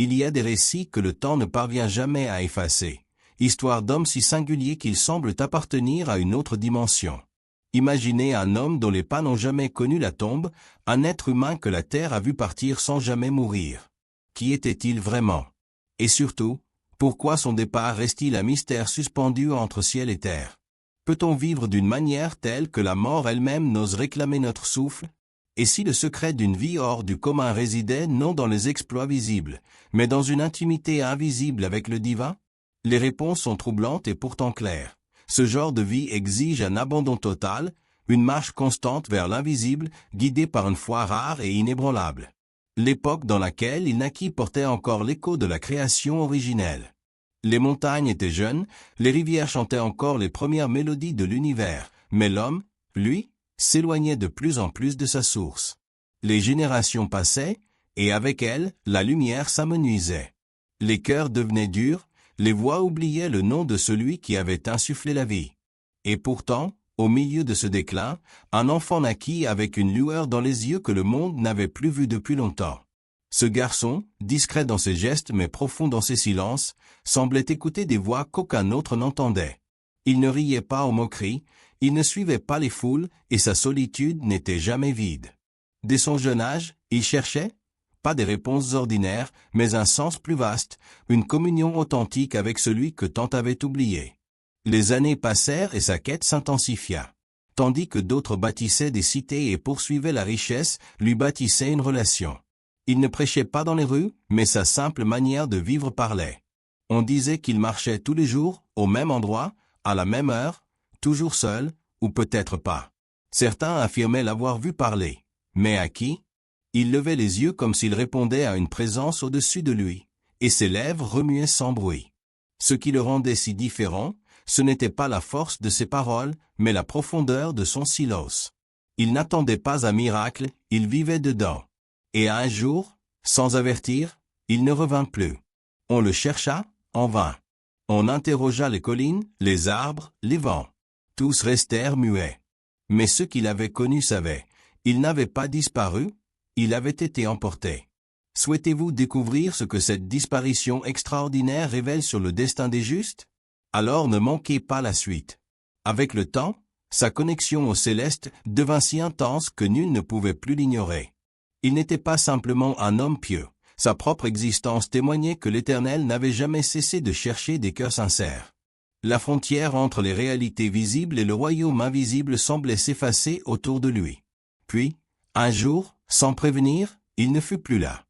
Il y a des récits que le temps ne parvient jamais à effacer, histoire d'hommes si singuliers qu'ils semblent appartenir à une autre dimension. Imaginez un homme dont les pas n'ont jamais connu la tombe, un être humain que la terre a vu partir sans jamais mourir. Qui était-il vraiment? Et surtout, pourquoi son départ reste-t-il un mystère suspendu entre ciel et terre? Peut-on vivre d'une manière telle que la mort elle-même n'ose réclamer notre souffle? Et si le secret d'une vie hors du commun résidait non dans les exploits visibles, mais dans une intimité invisible avec le divin? Les réponses sont troublantes et pourtant claires. Ce genre de vie exige un abandon total, une marche constante vers l'invisible, guidée par une foi rare et inébranlable. L'époque dans laquelle il naquit portait encore l'écho de la création originelle. Les montagnes étaient jeunes, les rivières chantaient encore les premières mélodies de l'univers, mais l'homme, lui, s'éloignait de plus en plus de sa source. Les générations passaient, et avec elles, la lumière s'amenuisait. Les cœurs devenaient durs, les voix oubliaient le nom de celui qui avait insufflé la vie. Et pourtant, au milieu de ce déclin, un enfant naquit avec une lueur dans les yeux que le monde n'avait plus vue depuis longtemps. Ce garçon, discret dans ses gestes mais profond dans ses silences, semblait écouter des voix qu'aucun autre n'entendait. Il ne riait pas aux moqueries, il ne suivait pas les foules, et sa solitude n'était jamais vide. Dès son jeune âge, il cherchait, pas des réponses ordinaires, mais un sens plus vaste, une communion authentique avec celui que tant avait oublié. Les années passèrent et sa quête s'intensifia. Tandis que d'autres bâtissaient des cités et poursuivaient la richesse, lui bâtissait une relation. Il ne prêchait pas dans les rues, mais sa simple manière de vivre parlait. On disait qu'il marchait tous les jours, au même endroit, à la même heure, toujours seul, ou peut-être pas. Certains affirmaient l'avoir vu parler. Mais à qui? Il levait les yeux comme s'il répondait à une présence au-dessus de lui, et ses lèvres remuaient sans bruit. Ce qui le rendait si différent, ce n'était pas la force de ses paroles, mais la profondeur de son silence. Il n'attendait pas un miracle, il vivait dedans. Et un jour, sans avertir, il ne revint plus. On le chercha, en vain. On interrogea les collines, les arbres, les vents. Tous restèrent muets. Mais ceux qui l'avaient connu savaient. Il n'avait pas disparu, il avait été emporté. Souhaitez-vous découvrir ce que cette disparition extraordinaire révèle sur le destin des justes? Alors ne manquez pas la suite. Avec le temps, sa connexion au céleste devint si intense que nul ne pouvait plus l'ignorer. Il n'était pas simplement un homme pieux. Sa propre existence témoignait que l'Éternel n'avait jamais cessé de chercher des cœurs sincères. La frontière entre les réalités visibles et le royaume invisible semblait s'effacer autour de lui. Puis, un jour, sans prévenir, il ne fut plus là.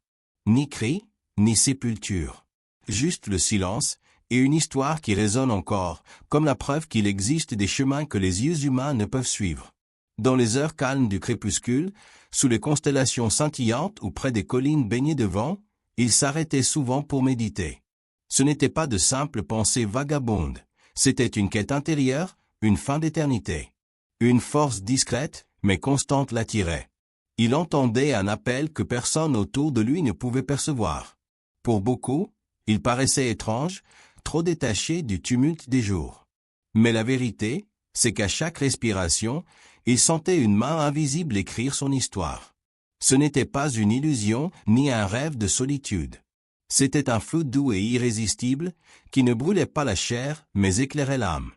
Ni cri, ni sépulture. Juste le silence, et une histoire qui résonne encore, comme la preuve qu'il existe des chemins que les yeux humains ne peuvent suivre. Dans les heures calmes du crépuscule, sous les constellations scintillantes ou près des collines baignées de vent, il s'arrêtait souvent pour méditer. Ce n'était pas de simples pensées vagabondes, c'était une quête intérieure, une fin d'éternité. Une force discrète, mais constante l'attirait. Il entendait un appel que personne autour de lui ne pouvait percevoir. Pour beaucoup, il paraissait étrange, trop détaché du tumulte des jours. Mais la vérité, c'est qu'à chaque respiration, il sentait une main invisible écrire son histoire. Ce n'était pas une illusion, ni un rêve de solitude. C'était un feu doux et irrésistible, qui ne brûlait pas la chair, mais éclairait l'âme.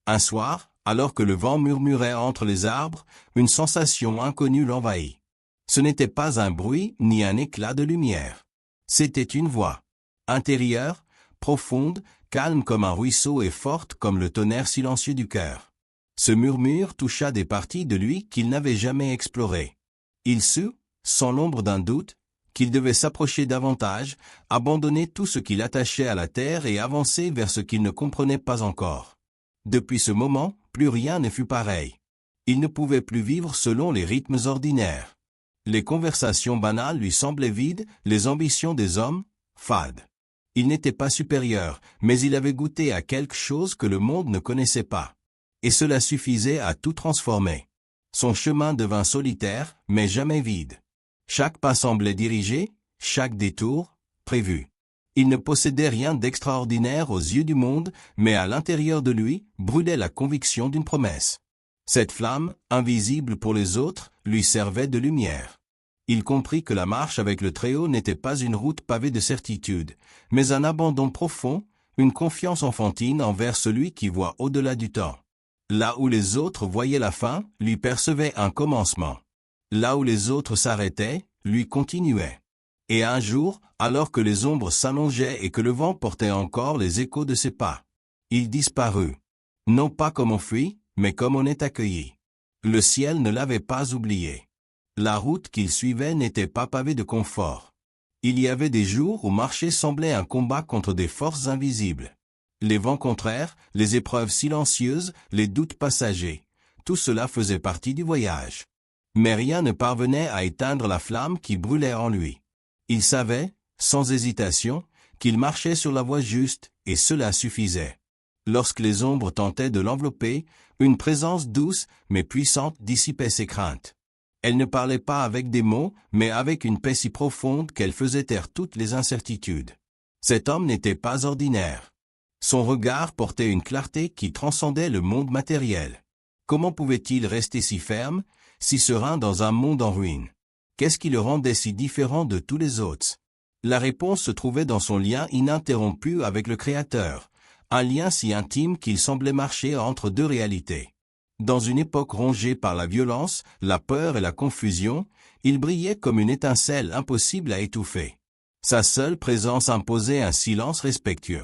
Un soir, alors que le vent murmurait entre les arbres, une sensation inconnue l'envahit. Ce n'était pas un bruit, ni un éclat de lumière. C'était une voix. Intérieure, profonde, calme comme un ruisseau et forte comme le tonnerre silencieux du cœur. Ce murmure toucha des parties de lui qu'il n'avait jamais explorées. Il sut, sans l'ombre d'un doute, qu'il devait s'approcher davantage, abandonner tout ce qui l'attachait à la terre et avancer vers ce qu'il ne comprenait pas encore. Depuis ce moment, plus rien ne fut pareil. Il ne pouvait plus vivre selon les rythmes ordinaires. Les conversations banales lui semblaient vides, les ambitions des hommes, fades. Il n'était pas supérieur, mais il avait goûté à quelque chose que le monde ne connaissait pas. Et cela suffisait à tout transformer. Son chemin devint solitaire, mais jamais vide. Chaque pas semblait dirigé, chaque détour, prévu. Il ne possédait rien d'extraordinaire aux yeux du monde, mais à l'intérieur de lui brûlait la conviction d'une promesse. Cette flamme, invisible pour les autres, lui servait de lumière. Il comprit que la marche avec le Très-Haut n'était pas une route pavée de certitudes, mais un abandon profond, une confiance enfantine envers celui qui voit au-delà du temps. Là où les autres voyaient la fin, lui percevaient un commencement. Là où les autres s'arrêtaient, lui continuaient. Et un jour, alors que les ombres s'allongeaient et que le vent portait encore les échos de ses pas, il disparut. Non pas comme on fuit, mais comme on est accueilli. Le ciel ne l'avait pas oublié. La route qu'il suivait n'était pas pavée de confort. Il y avait des jours où marcher semblait un combat contre des forces invisibles. Les vents contraires, les épreuves silencieuses, les doutes passagers, tout cela faisait partie du voyage. Mais rien ne parvenait à éteindre la flamme qui brûlait en lui. Il savait, sans hésitation, qu'il marchait sur la voie juste, et cela suffisait. Lorsque les ombres tentaient de l'envelopper, une présence douce mais puissante dissipait ses craintes. Elle ne parlait pas avec des mots, mais avec une paix si profonde qu'elle faisait taire toutes les incertitudes. Cet homme n'était pas ordinaire. Son regard portait une clarté qui transcendait le monde matériel. Comment pouvait-il rester si ferme, si serein dans un monde en ruine? Qu'est-ce qui le rendait si différent de tous les autres? La réponse se trouvait dans son lien ininterrompu avec le Créateur, un lien si intime qu'il semblait marcher entre deux réalités. Dans une époque rongée par la violence, la peur et la confusion, il brillait comme une étincelle impossible à étouffer. Sa seule présence imposait un silence respectueux.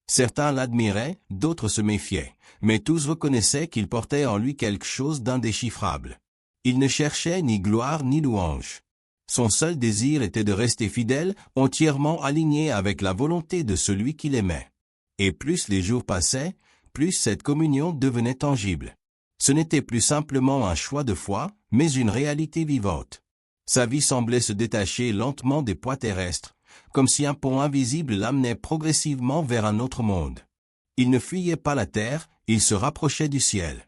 Certains l'admiraient, d'autres se méfiaient, mais tous reconnaissaient qu'il portait en lui quelque chose d'indéchiffrable. Il ne cherchait ni gloire ni louange. Son seul désir était de rester fidèle, entièrement aligné avec la volonté de celui qu'il aimait. Et plus les jours passaient, plus cette communion devenait tangible. Ce n'était plus simplement un choix de foi, mais une réalité vivante. Sa vie semblait se détacher lentement des poids terrestres, comme si un pont invisible l'amenait progressivement vers un autre monde. Il ne fuyait pas la terre, il se rapprochait du ciel.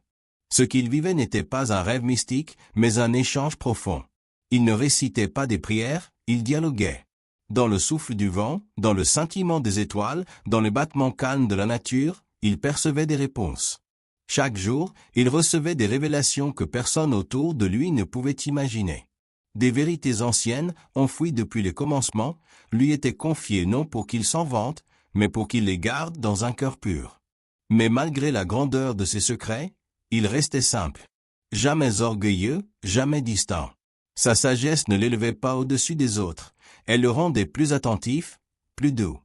Ce qu'il vivait n'était pas un rêve mystique, mais un échange profond. Il ne récitait pas des prières, il dialoguait. Dans le souffle du vent, dans le scintillement des étoiles, dans les battements calmes de la nature, il percevait des réponses. Chaque jour, il recevait des révélations que personne autour de lui ne pouvait imaginer. Des vérités anciennes, enfouies depuis les commencements, lui étaient confiées non pour qu'il s'en vante, mais pour qu'il les garde dans un cœur pur. Mais malgré la grandeur de ses secrets, il restait simple. Jamais orgueilleux, jamais distant. Sa sagesse ne l'élevait pas au-dessus des autres, elle le rendait plus attentif, plus doux.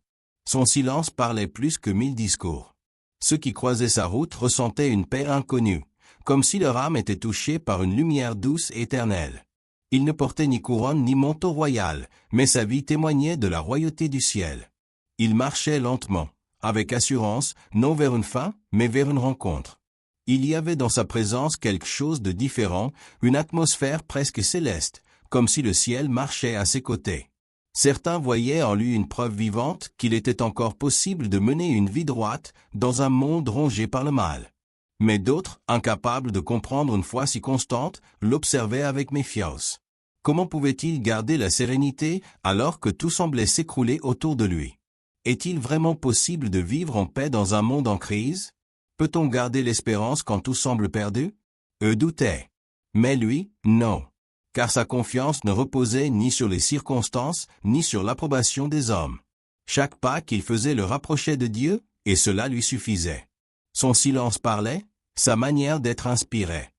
Son silence parlait plus que 1000 discours. Ceux qui croisaient sa route ressentaient une paix inconnue, comme si leur âme était touchée par une lumière douce et éternelle. Il ne portait ni couronne ni manteau royal, mais sa vie témoignait de la royauté du ciel. Il marchait lentement, avec assurance, non vers une fin, mais vers une rencontre. Il y avait dans sa présence quelque chose de différent, une atmosphère presque céleste, comme si le ciel marchait à ses côtés. Certains voyaient en lui une preuve vivante qu'il était encore possible de mener une vie droite dans un monde rongé par le mal. Mais d'autres, incapables de comprendre une foi si constante, l'observaient avec méfiance. Comment pouvait-il garder la sérénité alors que tout semblait s'écrouler autour de lui? Est-il vraiment possible de vivre en paix dans un monde en crise? Peut-on garder l'espérance quand tout semble perdu? Eux doutaient. Mais lui, non. Car sa confiance ne reposait ni sur les circonstances, ni sur l'approbation des hommes. Chaque pas qu'il faisait le rapprochait de Dieu, et cela lui suffisait. Son silence parlait, sa manière d'être inspirait.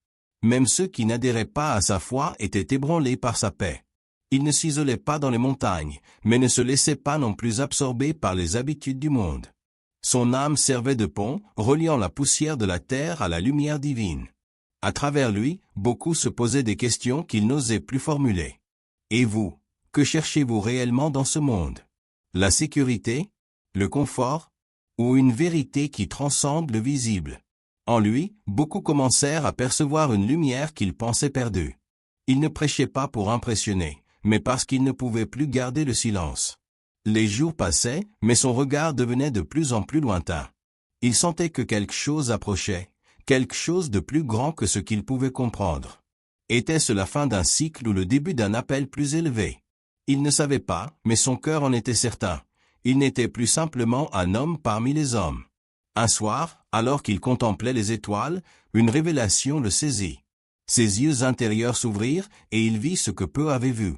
Même ceux qui n'adhéraient pas à sa foi étaient ébranlés par sa paix. Il ne s'isolait pas dans les montagnes, mais ne se laissait pas non plus absorber par les habitudes du monde. Son âme servait de pont, reliant la poussière de la terre à la lumière divine. À travers lui, beaucoup se posaient des questions qu'ils n'osaient plus formuler. Et vous, que cherchez-vous réellement dans ce monde? La sécurité? Le confort? Ou une vérité qui transcende le visible? En lui, beaucoup commencèrent à percevoir une lumière qu'ils pensaient perdue. Il ne prêchait pas pour impressionner, mais parce qu'il ne pouvait plus garder le silence. Les jours passaient, mais son regard devenait de plus en plus lointain. Il sentait que quelque chose approchait, quelque chose de plus grand que ce qu'il pouvait comprendre. Était-ce la fin d'un cycle ou le début d'un appel plus élevé? Il ne savait pas, mais son cœur en était certain. Il n'était plus simplement un homme parmi les hommes. Un soir, alors qu'il contemplait les étoiles, une révélation le saisit. Ses yeux intérieurs s'ouvrirent et il vit ce que peu avaient vu.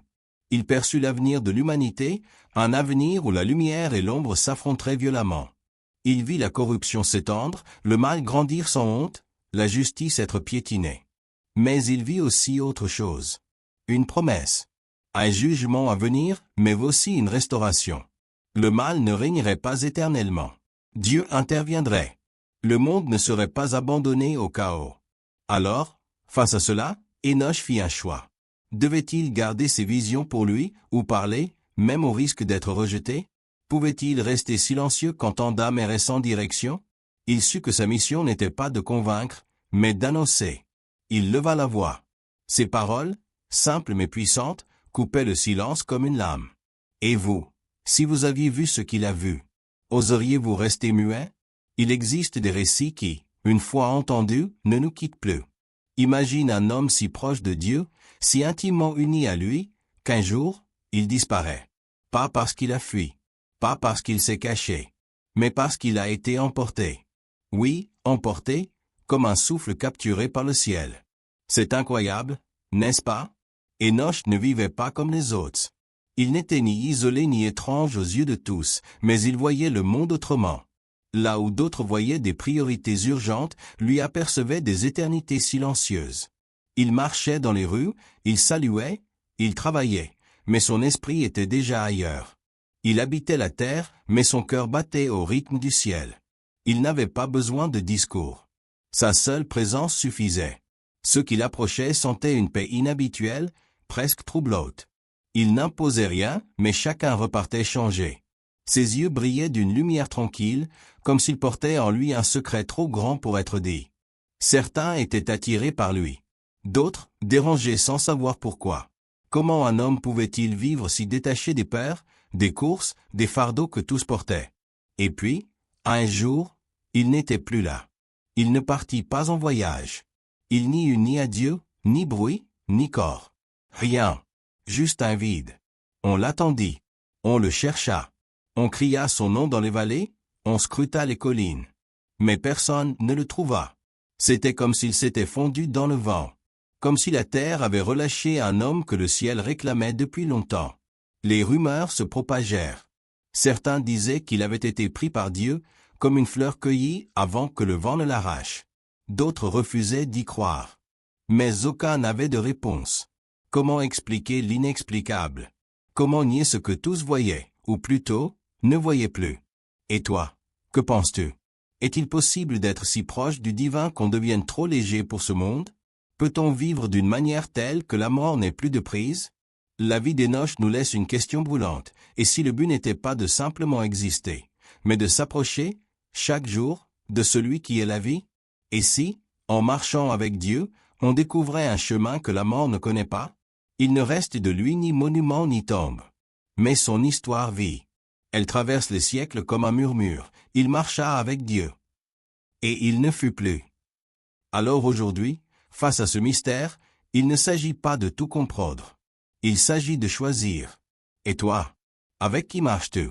Il perçut l'avenir de l'humanité, un avenir où la lumière et l'ombre s'affronteraient violemment. Il vit la corruption s'étendre, le mal grandir sans honte, la justice être piétinée. Mais il vit aussi autre chose. Une promesse. Un jugement à venir, mais aussi une restauration. Le mal ne régnerait pas éternellement. Dieu interviendrait. Le monde ne serait pas abandonné au chaos. Alors, face à cela, Enoch fit un choix. Devait-il garder ses visions pour lui, ou parler, même au risque d'être rejeté? Pouvait-il rester silencieux quand tant d'âmes erraient sans direction? Il sut que sa mission n'était pas de convaincre, mais d'annoncer. Il leva la voix. Ses paroles, simples mais puissantes, coupaient le silence comme une lame. Et vous, si vous aviez vu ce qu'il a vu, oseriez-vous rester muet? Il existe des récits qui, une fois entendus, ne nous quittent plus. Imagine un homme si proche de Dieu, si intimement uni à lui, qu'un jour, il disparaît. Pas parce qu'il a fui, pas parce qu'il s'est caché, mais parce qu'il a été emporté. Oui, emporté, comme un souffle capturé par le ciel. C'est incroyable, n'est-ce pas? Enoch ne vivait pas comme les autres. Il n'était ni isolé ni étrange aux yeux de tous, mais il voyait le monde autrement. Là où d'autres voyaient des priorités urgentes, lui apercevait des éternités silencieuses. Il marchait dans les rues, il saluait, il travaillait, mais son esprit était déjà ailleurs. Il habitait la terre, mais son cœur battait au rythme du ciel. Il n'avait pas besoin de discours. Sa seule présence suffisait. Ceux qui l'approchaient sentaient une paix inhabituelle, presque troublante. Il n'imposait rien, mais chacun repartait changé. Ses yeux brillaient d'une lumière tranquille, comme s'il portait en lui un secret trop grand pour être dit. Certains étaient attirés par lui. D'autres, dérangés sans savoir pourquoi. Comment un homme pouvait-il vivre si détaché des pères, des courses, des fardeaux que tous portaient? Et puis, un jour, il n'était plus là. Il ne partit pas en voyage. Il n'y eut ni adieu, ni bruit, ni corps. Rien. Juste un vide. On l'attendit. On le chercha. On cria son nom dans les vallées, on scruta les collines. Mais personne ne le trouva. C'était comme s'il s'était fondu dans le vent. Comme si la terre avait relâché un homme que le ciel réclamait depuis longtemps. Les rumeurs se propagèrent. Certains disaient qu'il avait été pris par Dieu, comme une fleur cueillie avant que le vent ne l'arrache. D'autres refusaient d'y croire. Mais aucun n'avait de réponse. Comment expliquer l'inexplicable? Comment nier ce que tous voyaient, ou plutôt, ne voyaient plus? Et toi, que penses-tu? Est-il possible d'être si proche du divin qu'on devienne trop léger pour ce monde? Peut-on vivre d'une manière telle que la mort n'ait plus de prise? La vie d'Enoch nous laisse une question brûlante, et si le but n'était pas de simplement exister, mais de s'approcher, chaque jour, de celui qui est la vie? Et si, en marchant avec Dieu, on découvrait un chemin que la mort ne connaît pas? Il ne reste de lui ni monument ni tombe. Mais son histoire vit. Elle traverse les siècles comme un murmure. Il marcha avec Dieu. Et il ne fut plus. Alors aujourd'hui, face à ce mystère, il ne s'agit pas de tout comprendre. Il s'agit de choisir. Et toi, avec qui marches-tu?